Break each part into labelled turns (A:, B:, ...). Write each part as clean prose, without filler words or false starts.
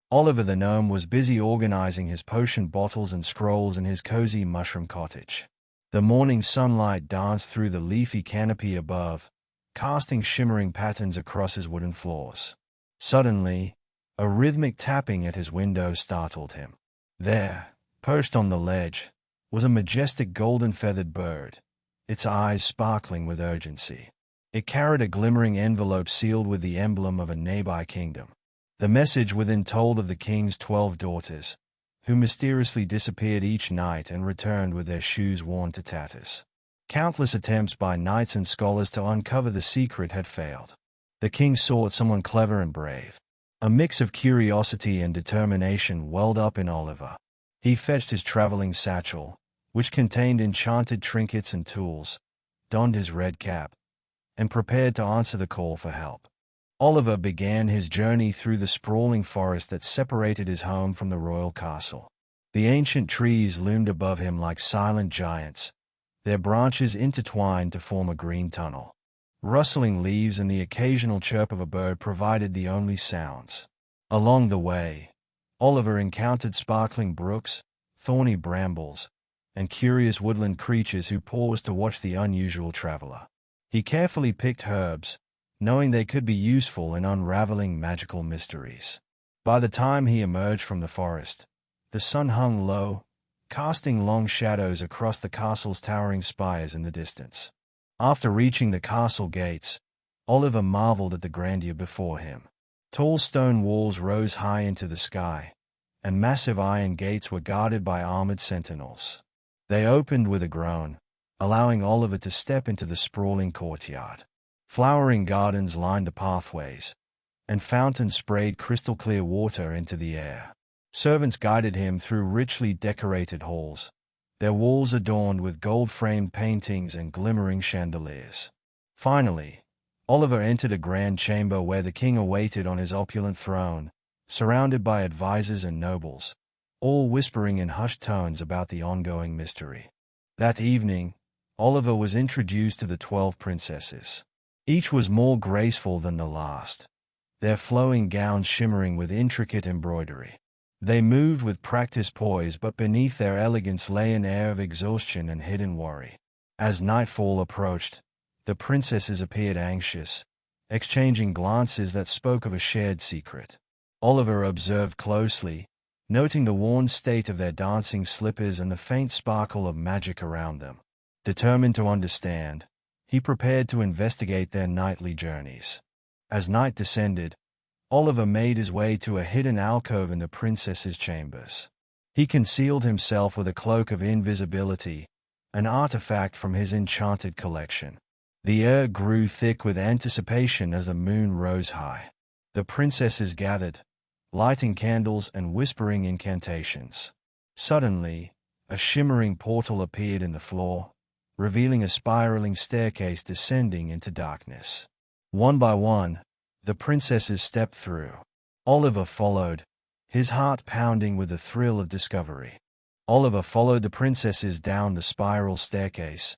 A: Oliver the gnome was busy organizing his potion bottles and scrolls in his cozy mushroom cottage. The morning sunlight danced through the leafy canopy above, casting shimmering patterns across his wooden floors. Suddenly, a rhythmic tapping at his window startled him. There, perched on the ledge, was a majestic golden-feathered bird, its eyes sparkling with urgency. It carried a glimmering envelope sealed with the emblem of a nearby kingdom. The message within told of the king's 12 daughters, who mysteriously disappeared each night and returned with their shoes worn to tatters. Countless attempts by knights and scholars to uncover the secret had failed. The king sought someone clever and brave. A mix of curiosity and determination welled up in Oliver. He fetched his traveling satchel, which contained enchanted trinkets and tools, donned his red cap, and prepared to answer the call for help. Oliver began his journey through the sprawling forest that separated his home from the royal castle. The ancient trees loomed above him like silent giants, their branches intertwined to form a green tunnel. Rustling leaves and the occasional chirp of a bird provided the only sounds. Along the way, Oliver encountered sparkling brooks, thorny brambles, and curious woodland creatures who paused to watch the unusual traveler. He carefully picked herbs, knowing they could be useful in unraveling magical mysteries. By the time he emerged from the forest, the sun hung low, casting long shadows across the castle's towering spires in the distance. After reaching the castle gates, Oliver marveled at the grandeur before him. Tall stone walls rose high into the sky, and massive iron gates were guarded by armored sentinels. They opened with a groan, allowing Oliver to step into the sprawling courtyard. Flowering gardens lined the pathways, and fountains sprayed crystal-clear water into the air. Servants guided him through richly decorated halls, their walls adorned with gold-framed paintings and glimmering chandeliers. Finally, Oliver entered a grand chamber where the king awaited on his opulent throne, surrounded by advisors and nobles, all whispering in hushed tones about the ongoing mystery. That evening, Oliver was introduced to the 12 princesses. Each was more graceful than the last, their flowing gowns shimmering with intricate embroidery. They moved with practiced poise, but beneath their elegance lay an air of exhaustion and hidden worry. As nightfall approached, the princesses appeared anxious, exchanging glances that spoke of a shared secret. Oliver observed closely, noting the worn state of their dancing slippers and the faint sparkle of magic around them. Determined to understand, he prepared to investigate their nightly journeys. As night descended, Oliver made his way to a hidden alcove in the princess's chambers. He concealed himself with a cloak of invisibility, an artifact from his enchanted collection. The air grew thick with anticipation as the moon rose high. The princesses gathered, lighting candles and whispering incantations. Suddenly, a shimmering portal appeared in the floor, revealing a spiraling staircase descending into darkness. One by one, the princesses stepped through. Oliver followed, his heart pounding with the thrill of discovery. Oliver followed the princesses down the spiral staircase,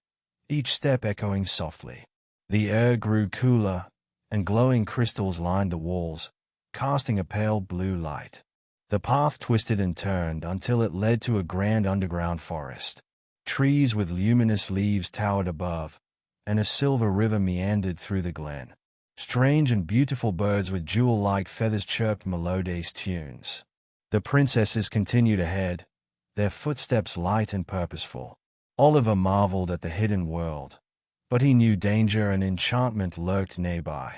A: each step echoing softly. The air grew cooler, and glowing crystals lined the walls, casting a pale blue light. The path twisted and turned until it led to a grand underground forest. Trees with luminous leaves towered above, and a silver river meandered through the glen. Strange and beautiful birds with jewel-like feathers chirped melodious tunes. The princesses continued ahead, their footsteps light and purposeful. Oliver marveled at the hidden world, but he knew danger and enchantment lurked nearby.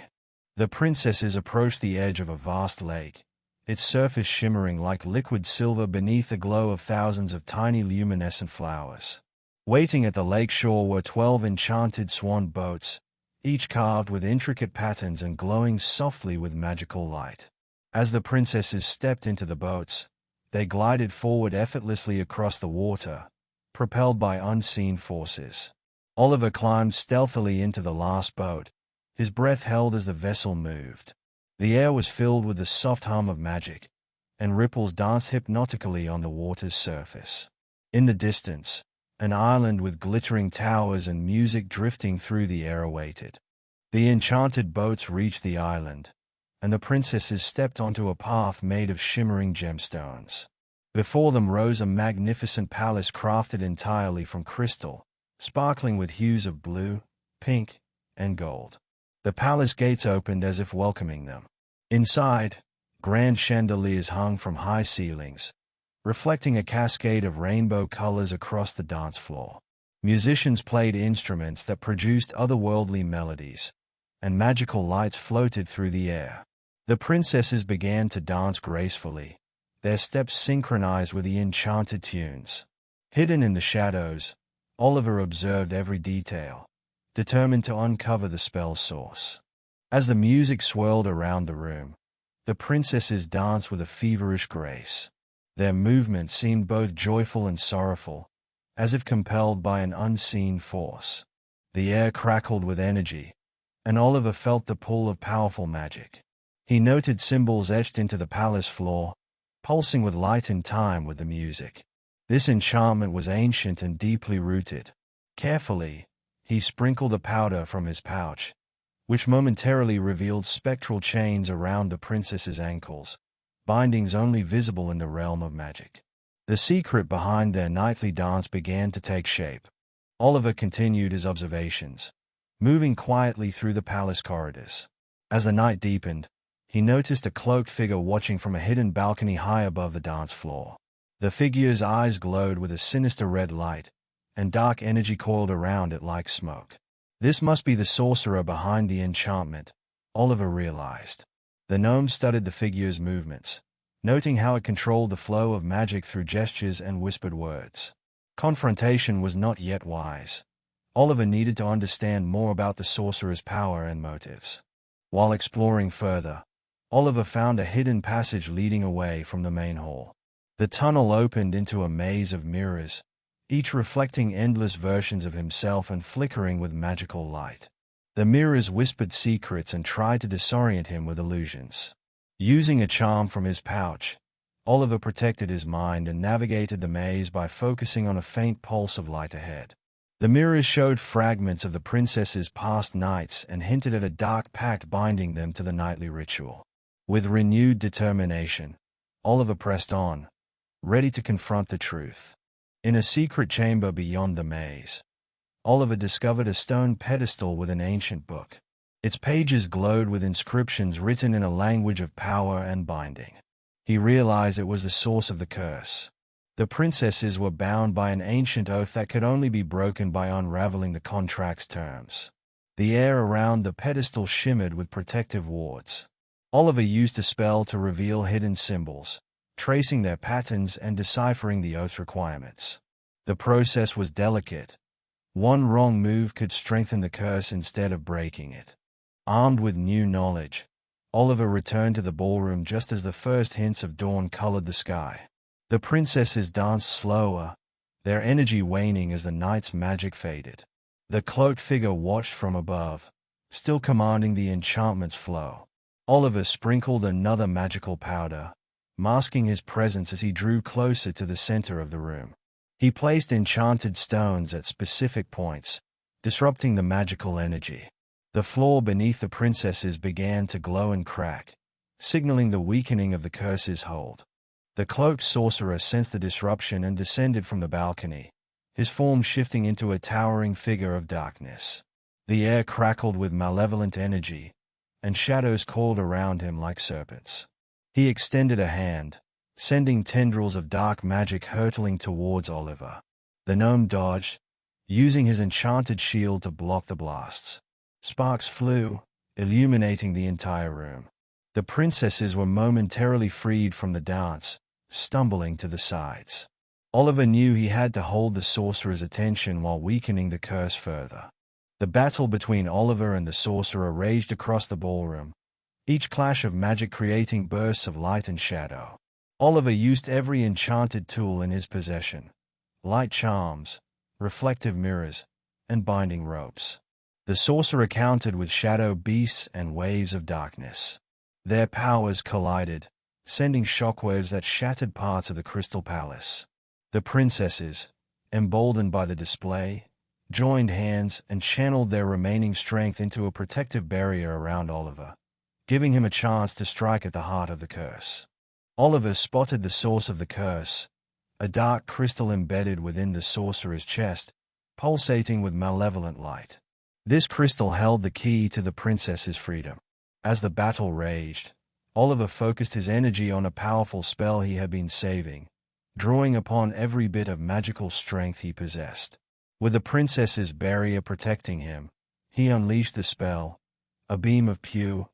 A: The princesses approached the edge of a vast lake, its surface shimmering like liquid silver beneath the glow of thousands of tiny luminescent flowers. Waiting at the lake shore were 12 enchanted swan boats, each carved with intricate patterns and glowing softly with magical light. As the princesses stepped into the boats, they glided forward effortlessly across the water, propelled by unseen forces. Oliver climbed stealthily into the last boat, his breath held as the vessel moved. The air was filled with the soft hum of magic, and ripples danced hypnotically on the water's surface. In the distance, an island with glittering towers and music drifting through the air awaited. The enchanted boats reached the island, and the princesses stepped onto a path made of shimmering gemstones. Before them rose a magnificent palace crafted entirely from crystal, sparkling with hues of blue, pink, and gold. The palace gates opened as if welcoming them. Inside, grand chandeliers hung from high ceilings, reflecting a cascade of rainbow colors across the dance floor. Musicians played instruments that produced otherworldly melodies, and magical lights floated through the air. The princesses began to dance gracefully, their steps synchronized with the enchanted tunes. Hidden in the shadows, Oliver observed every detail, determined to uncover the spell's source. As the music swirled around the room, the princesses danced with a feverish grace. Their movements seemed both joyful and sorrowful, as if compelled by an unseen force. The air crackled with energy, and Oliver felt the pull of powerful magic. He noted symbols etched into the palace floor, pulsing with light in time with the music. This enchantment was ancient and deeply rooted. Carefully, he sprinkled a powder from his pouch, which momentarily revealed spectral chains around the princess's ankles, bindings only visible in the realm of magic. The secret behind their nightly dance began to take shape. Oliver continued his observations, moving quietly through the palace corridors. As the night deepened, he noticed a cloaked figure watching from a hidden balcony high above the dance floor. The figure's eyes glowed with a sinister red light, and dark energy coiled around it like smoke. This must be the sorcerer behind the enchantment, Oliver realized. The gnome studied the figure's movements, noting how it controlled the flow of magic through gestures and whispered words. Confrontation was not yet wise. Oliver needed to understand more about the sorcerer's power and motives. While exploring further, Oliver found a hidden passage leading away from the main hall. The tunnel opened into a maze of mirrors, each reflecting endless versions of himself and flickering with magical light. The mirrors whispered secrets and tried to disorient him with illusions. Using a charm from his pouch, Oliver protected his mind and navigated the maze by focusing on a faint pulse of light ahead. The mirrors showed fragments of the princess's past nights and hinted at a dark pact binding them to the nightly ritual. With renewed determination, Oliver pressed on, ready to confront the truth. In a secret chamber beyond the maze, Oliver discovered a stone pedestal with an ancient book. Its pages glowed with inscriptions written in a language of power and binding. He realized it was the source of the curse. The princesses were bound by an ancient oath that could only be broken by unraveling the contract's terms. The air around the pedestal shimmered with protective wards. Oliver used a spell to reveal hidden symbols, tracing their patterns and deciphering the oath's requirements. The process was delicate. One wrong move could strengthen the curse instead of breaking it. Armed with new knowledge, Oliver returned to the ballroom just as the first hints of dawn colored the sky. The princesses danced slower, their energy waning as the night's magic faded. The cloaked figure watched from above, still commanding the enchantment's flow. Oliver sprinkled another magical powder, masking his presence as he drew closer to the center of the room. He placed enchanted stones at specific points, disrupting the magical energy. The floor beneath the princesses began to glow and crack, signaling the weakening of the curse's hold. The cloaked sorcerer sensed the disruption and descended from the balcony, his form shifting into a towering figure of darkness. The air crackled with malevolent energy, and shadows coiled around him like serpents. He extended a hand, sending tendrils of dark magic hurtling towards Oliver. The gnome dodged, using his enchanted shield to block the blasts. Sparks flew, illuminating the entire room. The princesses were momentarily freed from the dance, stumbling to the sides. Oliver knew he had to hold the sorcerer's attention while weakening the curse further. The battle between Oliver and the sorcerer raged across the ballroom, each clash of magic creating bursts of light and shadow. Oliver used every enchanted tool in his possession: light charms, reflective mirrors, and binding ropes. The sorcerer countered with shadow beasts and waves of darkness. Their powers collided, sending shockwaves that shattered parts of the Crystal Palace. The princesses, emboldened by the display, joined hands and channeled their remaining strength into a protective barrier around Oliver, giving him a chance to strike at the heart of the curse. Oliver spotted the source of the curse, a dark crystal embedded within the sorcerer's chest, pulsating with malevolent light. This crystal held the key to the princess's freedom. As the battle raged, Oliver focused his energy on a powerful spell he had been saving, drawing upon every bit of magical strength he possessed. With the princess's barrier protecting him, he unleashed the spell, a beam of pure,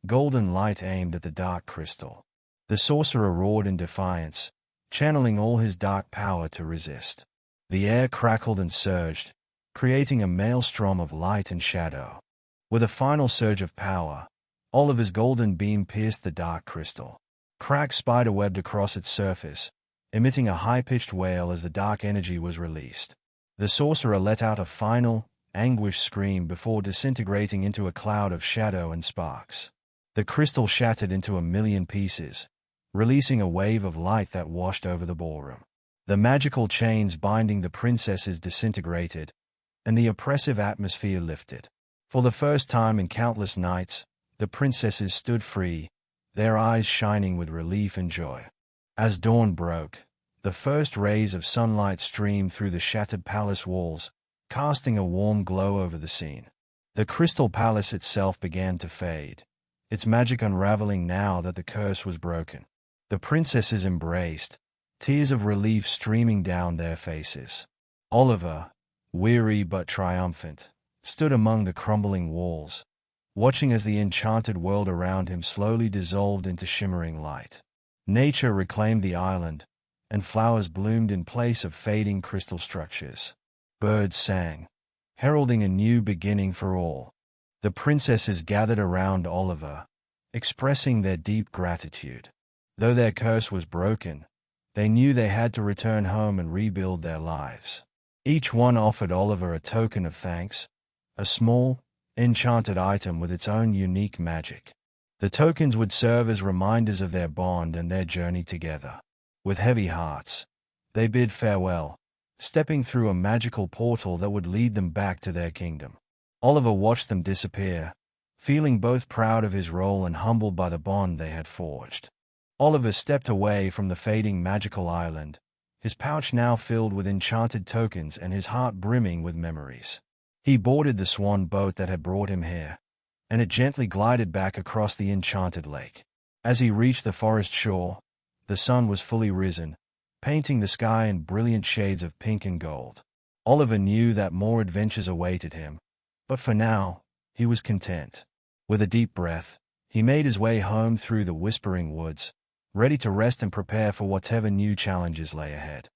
A: golden light aimed at the dark crystal. The sorcerer roared in defiance, channeling all his dark power to resist. The air crackled and surged, creating a maelstrom of light and shadow. With a final surge of power, Oliver's golden beam pierced the dark crystal. Cracks spiderwebbed across its surface, emitting a high-pitched wail as the dark energy was released. The sorcerer let out a final, anguished scream before disintegrating into a cloud of shadow and sparks. The crystal shattered into a million pieces, releasing a wave of light that washed over the ballroom. The magical chains binding the princesses disintegrated, and the oppressive atmosphere lifted. For the first time in countless nights, the princesses stood free, their eyes shining with relief and joy. As dawn broke, the first rays of sunlight streamed through the shattered palace walls, casting a warm glow over the scene. The crystal palace itself began to fade, its magic unraveling now that the curse was broken. The princesses embraced, tears of relief streaming down their faces. Oliver, weary but triumphant, stood among the crumbling walls, watching as the enchanted world around him slowly dissolved into shimmering light. Nature reclaimed the island, and flowers bloomed in place of fading crystal structures. Birds sang, heralding a new beginning for all. The princesses gathered around Oliver, expressing their deep gratitude. Though their curse was broken, they knew they had to return home and rebuild their lives. Each one offered Oliver a token of thanks, a small, enchanted item with its own unique magic. The tokens would serve as reminders of their bond and their journey together. With heavy hearts, they bid farewell, stepping through a magical portal that would lead them back to their kingdom. Oliver watched them disappear, feeling both proud of his role and humbled by the bond they had forged. Oliver stepped away from the fading magical island, his pouch now filled with enchanted tokens and his heart brimming with memories. He boarded the swan boat that had brought him here, and it gently glided back across the enchanted lake. As he reached the forest shore, the sun was fully risen, painting the sky in brilliant shades of pink and gold. Oliver knew that more adventures awaited him, but for now, he was content. With a deep breath, he made his way home through the whispering woods, ready to rest and prepare for whatever new challenges lay ahead.